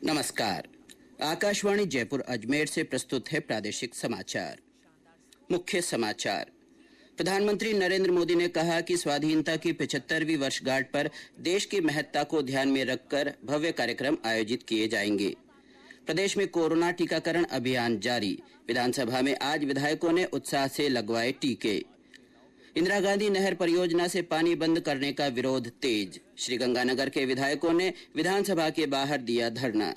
नमस्कार। आकाशवाणी जयपुर अजमेर से प्रस्तुत है प्रादेशिक समाचार। मुख्य समाचार। प्रधानमंत्री नरेंद्र मोदी ने कहा कि स्वाधीनता की 75वीं वर्षगांठ पर देश की महत्ता को ध्यान में रखकर भव्य कार्यक्रम आयोजित किए जाएंगे। प्रदेश में कोरोना टीकाकरण अभियान जारी। विधानसभा में आज विधायकों ने उत्साह से लगवाए टीके। इंदिरा गांधी नहर परियोजना से पानी बंद करने का विरोध तेज। श्रीगंगानगर के विधायकों ने विधानसभा के बाहर दिया धरना।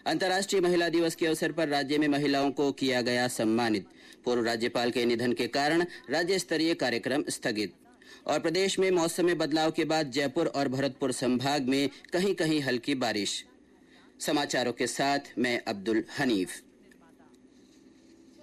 अंतर्राष्ट्रीय महिला दिवस के अवसर पर राज्य में महिलाओं को किया गया सम्मानित। पूर्व राज्यपाल के निधन के कारण राज्य स्तरीय कार्यक्रम स्थगित। और प्रदेश में मौसम में बदलाव के बाद जयपुर और भरतपुर संभाग में कहीं कहीं हल्की बारिश। समाचारों के साथ मैं अब्दुल हनीफ।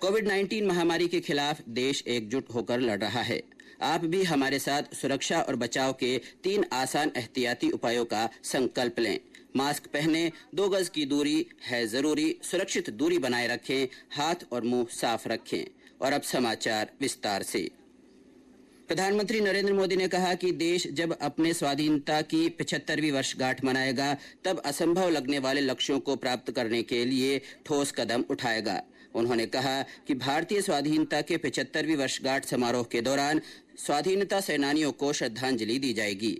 कोविड-19 महामारी के खिलाफ देश एकजुट होकर लड़ रहा है। आप भी हमारे साथ सुरक्षा और बचाव के 3 आसान एहतियाती उपायों का संकल्प लें। मास्क पहनें, 2 गज की दूरी है जरूरी, सुरक्षित दूरी बनाए रखें, हाथ और मुंह साफ रखें। और अब समाचार विस्तार से। प्रधानमंत्री नरेंद्र मोदी ने कहा कि देश जब अपने स्वाधीनता की 75वीं वर्षगांठ मनाएगा तब असंभव लगने वाले लक्ष्यों को प्राप्त करने के लिए ठोस कदम उठाएगा। उन्होंने कहा कि भारतीय स्वाधीनता के 75वीं वर्षगांठ समारोह के दौरान स्वाधीनता सेनानियों को श्रद्धांजलि दी जाएगी।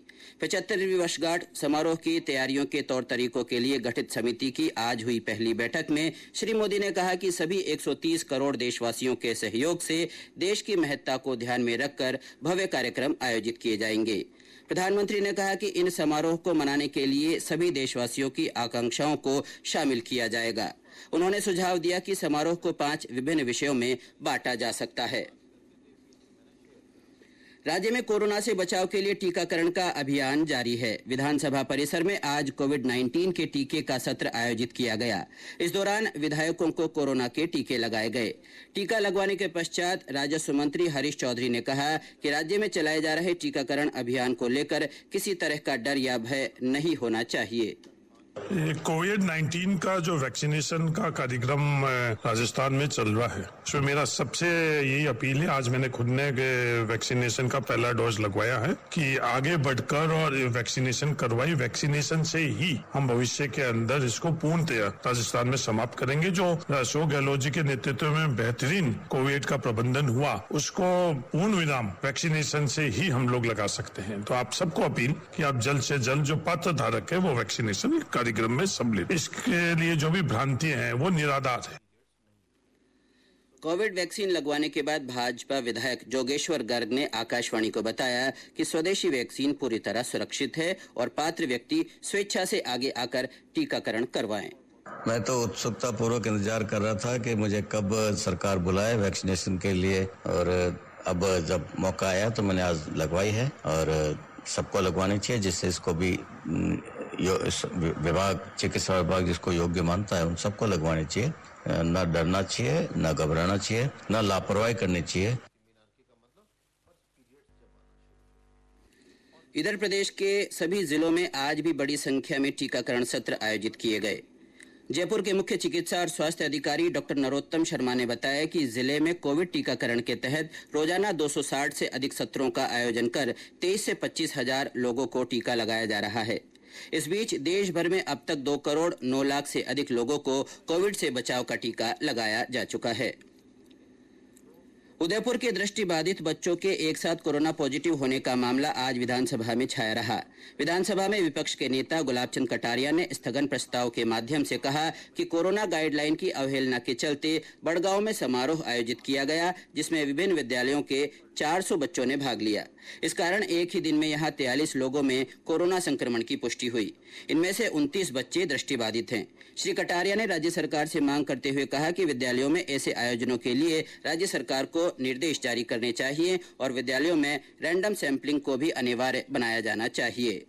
75वीं वर्षगांठ समारोह की तैयारियों के तौर तरीकों के लिए गठित समिति की आज हुई पहली बैठक में श्री मोदी ने कहा कि सभी 130 करोड़ देशवासियों के सहयोग से देश की महत्ता को ध्यान में रखकर भव्य कार्यक्रम आयोजित किए जाएंगे। प्रधानमंत्री ने कहा कि इन समारोह को मनाने के लिए सभी देशवासियों की आकांक्षाओं को शामिल किया जाएगा। उन्होंने सुझाव दिया कि समारोह को 5 विभिन्न विषयों में बांटा जा सकता है। राज्य में कोरोना से बचाव के लिए टीकाकरण का अभियान जारी है। विधानसभा परिसर में आज कोविड-19 के टीके का सत्र आयोजित किया गया। इस दौरान विधायकों को कोरोना के टीके लगाए गए। टीका लगवाने के पश्चात राजस्व मंत्री हरीश चौधरी ने कहा कि राज्य में चलाए जा रहे टीकाकरण अभियान को लेकर किसी तरह का डर या भय नहीं होना चाहिए। कोविड-19 का जो वैक्सीनेशन का कार्यक्रम राजस्थान में चल रहा है, उसमें मेरा सबसे यही अपील है, आज मैंने खुद ने वैक्सीनेशन का पहला डोज लगवाया है, कि आगे बढ़कर और वैक्सीनेशन करवाई। वैक्सीनेशन से ही हम भविष्य के अंदर इसको पूर्णतया राजस्थान में समाप्त करेंगे। जो अशोक गहलोत जी के नेतृत्व में बेहतरीन कोविड का प्रबंधन हुआ, उसको पूर्ण विराम वैक्सीनेशन से ही हम लोग लगा सकते हैं। तो आप सबको अपील कि आप जल्द से जल्द जो पात्र धारक है वो वैक्सीनेशन कार्यक्रम में सम्मिलित। इसके लिए जो भी भ्रांतियां हैं वो निराधार है। कोविड वैक्सीन लगवाने के बाद भाजपा विधायक जोगेश्वर गर्ग ने आकाशवाणी को बताया कि स्वदेशी वैक्सीन पूरी तरह सुरक्षित है और पात्र व्यक्ति स्वेच्छा से आगे आकर टीकाकरण करवाएं। मैं तो उत्सुकता पूर्वक इंतजार कर रहा था कि मुझे कब सरकार बुलाए वैक्सीनेशन के लिए, और अब जब मौका आया तो मैंने आज लगवाई है। और सबको लगवानी चाहिए, जिससे इसको भी विभाग, चिकित्सा विभाग जिसको योग्य मानता है उन सबको लगवानी चाहिए। ना डरना चाहिए, ना घबराना चाहिए, ना लापरवाही करनी चाहिए। इधर प्रदेश के सभी जिलों में आज भी बड़ी संख्या में टीकाकरण सत्र आयोजित किए गए। जयपुर के मुख्य चिकित्सा और स्वास्थ्य अधिकारी डॉक्टर नरोत्तम शर्मा ने बताया कि जिले में कोविड टीकाकरण के तहत रोजाना 260 से अधिक सत्रों का आयोजन कर 23 से 25 हजार लोगों को टीका लगाया जा रहा है। इस बीच देश भर में अब तक 2 करोड़ 9 लाख से अधिक लोगों को कोविड से बचाव का टीका लगाया जा चुका है। उदयपुर के दृष्टिबाधित बच्चों के एक साथ कोरोना पॉजिटिव होने का मामला आज विधानसभा में छाया रहा। विधानसभा में विपक्ष के नेता गुलाब चंद कटारिया ने स्थगन प्रस्ताव के माध्यम से कहा कि कोरोना गाइडलाइन की अवहेलना के चलते बड़गांव में समारोह आयोजित किया गया, जिसमें विभिन्न विद्यालयों के 400 बच्चों ने भाग लिया। इस कारण एक ही दिन में यहां 43 लोगों में कोरोना संक्रमण की पुष्टि हुई। इनमें से 29 बच्चे दृष्टिबाधित हैं। श्री कटारिया ने राज्य सरकार से मांग करते हुए कहा कि विद्यालयों में ऐसे आयोजनों के लिए राज्य सरकार को निर्देश जारी करने चाहिए और विद्यालयों में रैंडम सैंपलिंग को भी अनिवार्य बनाया जाना चाहिए।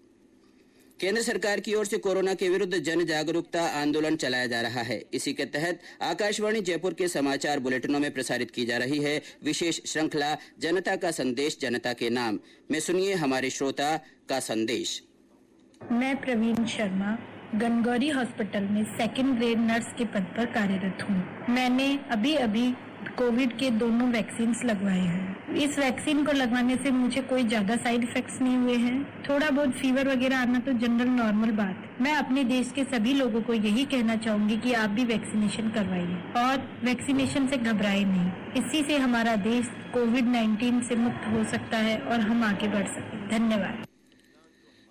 केंद्र सरकार की ओर से कोरोना के विरुद्ध जन जागरूकता आंदोलन चलाया जा रहा है। इसी के तहत आकाशवाणी जयपुर के समाचार बुलेटिनों में प्रसारित की जा रही है विशेष श्रृंखला जनता का संदेश जनता के नाम में। सुनिए हमारे श्रोता का संदेश। मैं प्रवीण शर्मा गनगौरी हॉस्पिटल में 2nd ग्रेड नर्स के पद पर कार्यरत हूँ। मैंने अभी कोविड के दोनों वैक्सीन लगवाए हैं। इस वैक्सीन को लगवाने से मुझे कोई ज्यादा साइड इफेक्ट्स नहीं हुए हैं। थोड़ा बहुत फीवर वगैरह आना तो जनरल नॉर्मल बात है। मैं अपने देश के सभी लोगों को यही कहना चाहूंगी कि आप भी वैक्सीनेशन करवाइए और वैक्सीनेशन से घबराए नहीं। इसी से हमारा देश कोविड-19 से मुक्त हो सकता है और हम आगे बढ़ सकते हैं। धन्यवाद।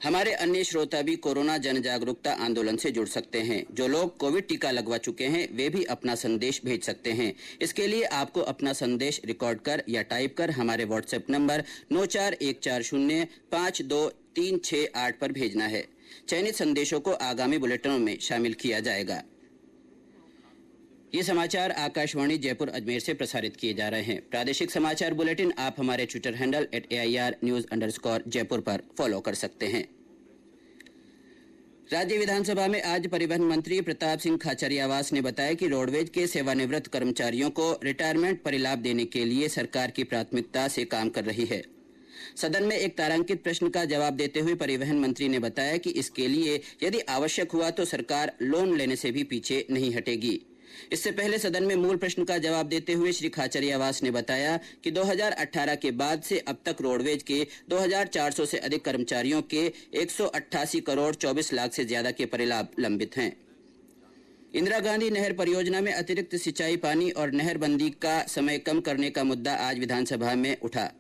हमारे अन्य श्रोता भी कोरोना जन जागरूकता आंदोलन से जुड़ सकते हैं। जो लोग कोविड टीका लगवा चुके हैं वे भी अपना संदेश भेज सकते हैं। इसके लिए आपको अपना संदेश रिकॉर्ड कर या टाइप कर हमारे व्हाट्सएप नंबर 9414052368 पर भेजना है। चयनित संदेशों को आगामी बुलेटिनों में शामिल किया जाएगा। ये समाचार आकाशवाणी जयपुर अजमेर से प्रसारित किए जा रहे हैं। प्रादेशिक समाचार बुलेटिन आप हमारे ट्विटर हैंडल @AIR_News_ पर फॉलो कर सकते हैं। राज्य विधानसभा में आज परिवहन मंत्री प्रताप सिंह खाचरियावास ने बताया कि रोडवेज के सेवानिवृत्त कर्मचारियों को रिटायरमेंट परिलाभ देने के लिए सरकार की प्राथमिकता से काम कर रही है। सदन में एक तारांकित प्रश्न का जवाब देते हुए परिवहन मंत्री ने बताया कि इसके लिए यदि आवश्यक हुआ तो सरकार लोन लेने से भी पीछे नहीं हटेगी। इससे पहले सदन में मूल प्रश्न का जवाब देते हुए श्री खाचरियावास ने बताया कि 2018 के बाद से अब तक रोडवेज के 2400 से अधिक कर्मचारियों के 188 करोड़ 24 लाख से ज्यादा के परिलाभ लंबित हैं। इंदिरा गांधी नहर परियोजना में अतिरिक्त सिंचाई पानी और नहरबंदी का समय कम करने का मुद्दा आज विधानसभा में उठा।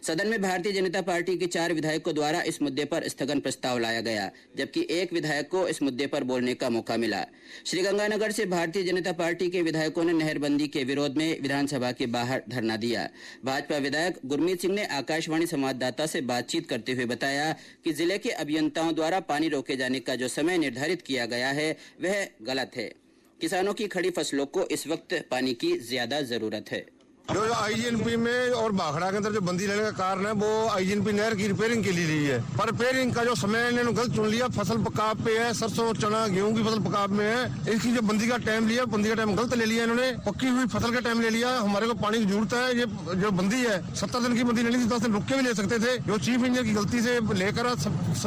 सदन में भारतीय जनता पार्टी के 4 विधायकों द्वारा इस मुद्दे पर स्थगन प्रस्ताव लाया गया, जबकि एक विधायक को इस मुद्दे पर बोलने का मौका मिला। श्रीगंगानगर से भारतीय जनता पार्टी के विधायकों ने नहरबंदी के विरोध में विधानसभा के बाहर धरना दिया। भाजपा विधायक गुरमीत सिंह ने आकाशवाणी संवाददाता से बातचीत करते हुए बताया कि जिले के अभियंताओं द्वारा पानी रोके जाने का जो समय निर्धारित किया गया है वह गलत है। किसानों की खड़ी फसलों को इस वक्त पानी की ज्यादा जरूरत है। जो आईजीएनपी में और भाखड़ा के अंदर जो बंदी लेने का कारण है वो आईजीएनपी नहर की रिपेयरिंग के लिए ली है, पर रिपेयरिंग का जो समय इन्होंने गलत चुन लिया। फसल पकाव पे है, सरसों चना गेहूं की फसल पकाव में है। इसकी जो बंदी का टाइम लिया, बंदी का टाइम गलत ले लिया इन्होंने। पक्की हुई फसल का टाइम ले लिया। हमारे को पानी की जरूरत है। ये जो बंदी है 70 दिन की बंदी लेनी थी, 10 दिन रुक के भी ले सकते थे। जो चीफ इंजीनियर की गलती से लेकर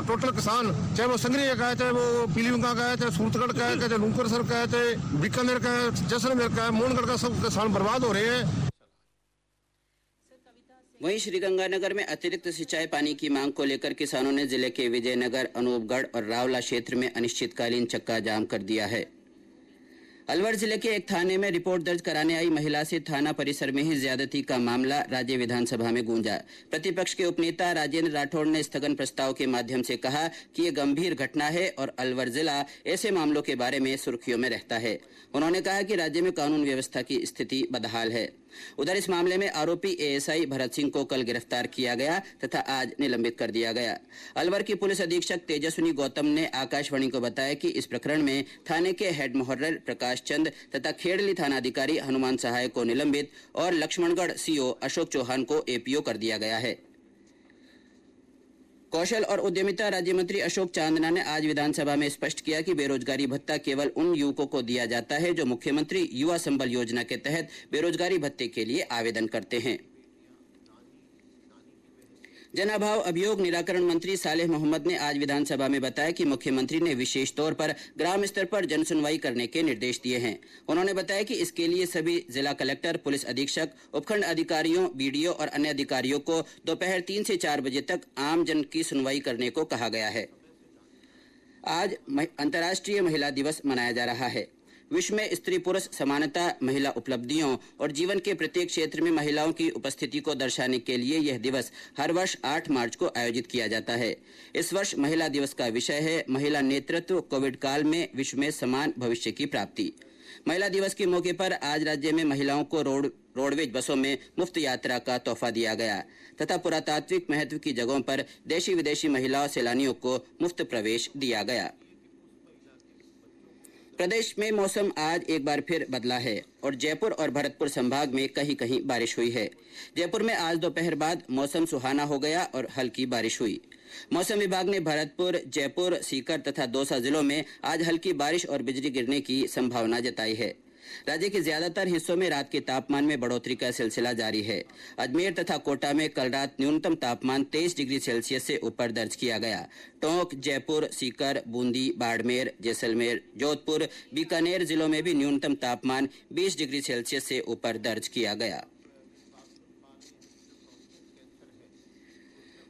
टोटल किसान, चाहे वो संग्रिया का है, चाहे वो पीलीभीम का है, चाहे सूरतगढ़ का है, चाहे लूंकरसर का है, चाहे बीकानेर का है, जैसलमेर का है, मोहनगढ़ का, सब किसान बर्बाद हो रहे हैं। वहीं श्रीगंगानगर में अतिरिक्त सिंचाई पानी की मांग को लेकर किसानों ने जिले के विजयनगर, अनूपगढ़ और रावला क्षेत्र में अनिश्चितकालीन चक्का जाम कर दिया है। अलवर जिले के एक थाने में रिपोर्ट दर्ज कराने आई महिला से थाना परिसर में ही ज्यादती का मामला राज्य विधानसभा में गूंजा। प्रतिपक्ष के उपनेता राजेंद्र राठौड़ ने स्थगन प्रस्ताव के माध्यम से कहा कि ये गंभीर घटना है और अलवर जिला ऐसे मामलों के बारे में सुर्खियों में रहता है। उन्होंने कहा कि राज्य में कानून व्यवस्था की स्थिति बदहाल है। उधर इस मामले में आरोपी एएसआई भरत सिंह को कल गिरफ्तार किया गया तथा आज निलंबित कर दिया गया। अलवर की पुलिस अधीक्षक तेजस्विनी गौतम ने आकाशवाणी को बताया कि इस प्रकरण में थाने के हेड मुहर्रर प्रकाश चंद तथा खेड़ली थानाधिकारी हनुमान सहाय को निलंबित और लक्ष्मणगढ़ सीओ अशोक चौहान को एपीओ कर दिया गया है। कौशल और उद्यमिता राज्य मंत्री अशोक चांदना ने आज विधानसभा में स्पष्ट किया कि बेरोजगारी भत्ता केवल उन युवकों को दिया जाता है जो मुख्यमंत्री युवा संबल योजना के तहत बेरोजगारी भत्ते के लिए आवेदन करते हैं। जन अभाव अभियोग निराकरण मंत्री सालेह मोहम्मद ने आज विधानसभा में बताया कि मुख्यमंत्री ने विशेष तौर पर ग्राम स्तर पर जन सुनवाई करने के निर्देश दिए हैं। उन्होंने बताया कि इसके लिए सभी जिला कलेक्टर, पुलिस अधीक्षक, उपखंड अधिकारियों, बीडीओ और अन्य अधिकारियों को दोपहर 3 से 4 बजे तक आम जन की सुनवाई करने को कहा गया है। आज अंतर्राष्ट्रीय महिला दिवस मनाया जा रहा है। विश्व में स्त्री पुरुष समानता, महिला उपलब्धियों और जीवन के प्रत्येक क्षेत्र में महिलाओं की उपस्थिति को दर्शाने के लिए यह दिवस हर वर्ष 8 मार्च को आयोजित किया जाता है। इस वर्ष महिला दिवस का विषय है महिला नेतृत्व, कोविड काल में विश्व में समान भविष्य की प्राप्ति। महिला दिवस के मौके पर आज राज्य में महिलाओं को रोडवेज बसों में मुफ्त यात्रा का तोहफा दिया गया तथा पुरातात्विक महत्व की जगहों पर देशी विदेशी महिला सैलानियों को मुफ्त प्रवेश दिया गया। प्रदेश में मौसम आज एक बार फिर बदला है और जयपुर और भरतपुर संभाग में कहीं कहीं बारिश हुई है। जयपुर में आज दोपहर बाद मौसम सुहाना हो गया और हल्की बारिश हुई। मौसम विभाग ने भरतपुर, जयपुर, सीकर तथा दौसा जिलों में आज हल्की बारिश और बिजली गिरने की संभावना जताई है। राज्य के ज्यादातर हिस्सों में रात के तापमान में बढ़ोतरी का सिलसिला जारी है। अजमेर तथा कोटा में कल रात न्यूनतम तापमान 23 डिग्री सेल्सियस से ऊपर दर्ज किया गया। टोंक, जयपुर, सीकर, बूंदी, बाड़मेर, जैसलमेर, जोधपुर, बीकानेर जिलों में भी न्यूनतम तापमान 20 डिग्री सेल्सियस से ऊपर दर्ज किया गया।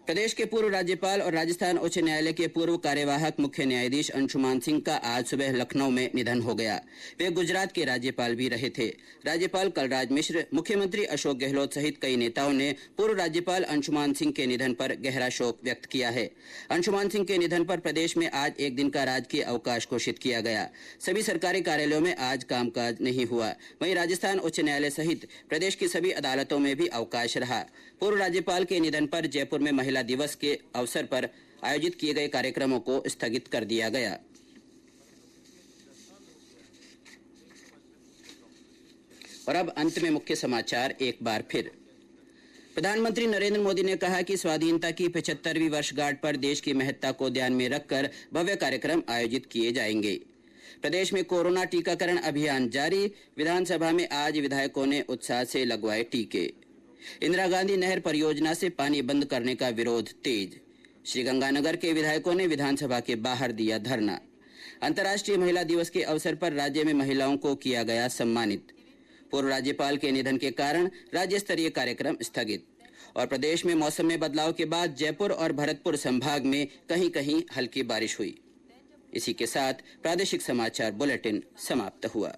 प्रदेश के पूर्व राज्यपाल और राजस्थान उच्च न्यायालय के पूर्व कार्यवाहक मुख्य न्यायाधीश अंशुमान सिंह का आज सुबह लखनऊ में निधन हो गया। वे गुजरात के राज्यपाल भी रहे थे। राज्यपाल कलराज मिश्र, मुख्यमंत्री अशोक गहलोत सहित कई नेताओं ने पूर्व राज्यपाल अंशुमान सिंह के निधन पर गहरा शोक व्यक्त किया है। अंशुमान सिंह के निधन पर प्रदेश में आज एक दिन का राजकीय अवकाश घोषित किया गया। सभी सरकारी कार्यालयों में आज कामकाज नहीं हुआ। वहीं राजस्थान उच्च न्यायालय सहित प्रदेश की सभी अदालतों में भी अवकाश रहा। पूर्व राज्यपाल के निधन पर जयपुर में महिला दिवस के अवसर पर आयोजित किए गए कार्यक्रमों को स्थगित कर दिया गया। और अब अंत में मुख्य समाचार एक बार फिर। प्रधानमंत्री नरेंद्र मोदी ने कहा कि स्वाधीनता की 75वीं वर्षगांठ पर देश की महत्ता को ध्यान में रखकर भव्य कार्यक्रम आयोजित किए जाएंगे। प्रदेश में कोरोना टीकाकरण अभियान जारी। विधानसभा में आज विधायकों ने उत्साह से लगवाए टीके। इंदिरा गांधी नहर परियोजना से पानी बंद करने का विरोध तेज। श्रीगंगानगर के विधायकों ने विधानसभा के बाहर दिया धरना। अंतर्राष्ट्रीय महिला दिवस के अवसर पर राज्य में महिलाओं को किया गया सम्मानित। पूर्व राज्यपाल के निधन के कारण राज्य स्तरीय कार्यक्रम स्थगित। और प्रदेश में मौसम में बदलाव के बाद जयपुर और भरतपुर संभाग में कहीं कहीं हल्की बारिश हुई। इसी के साथ प्रादेशिक समाचार बुलेटिन समाप्त हुआ।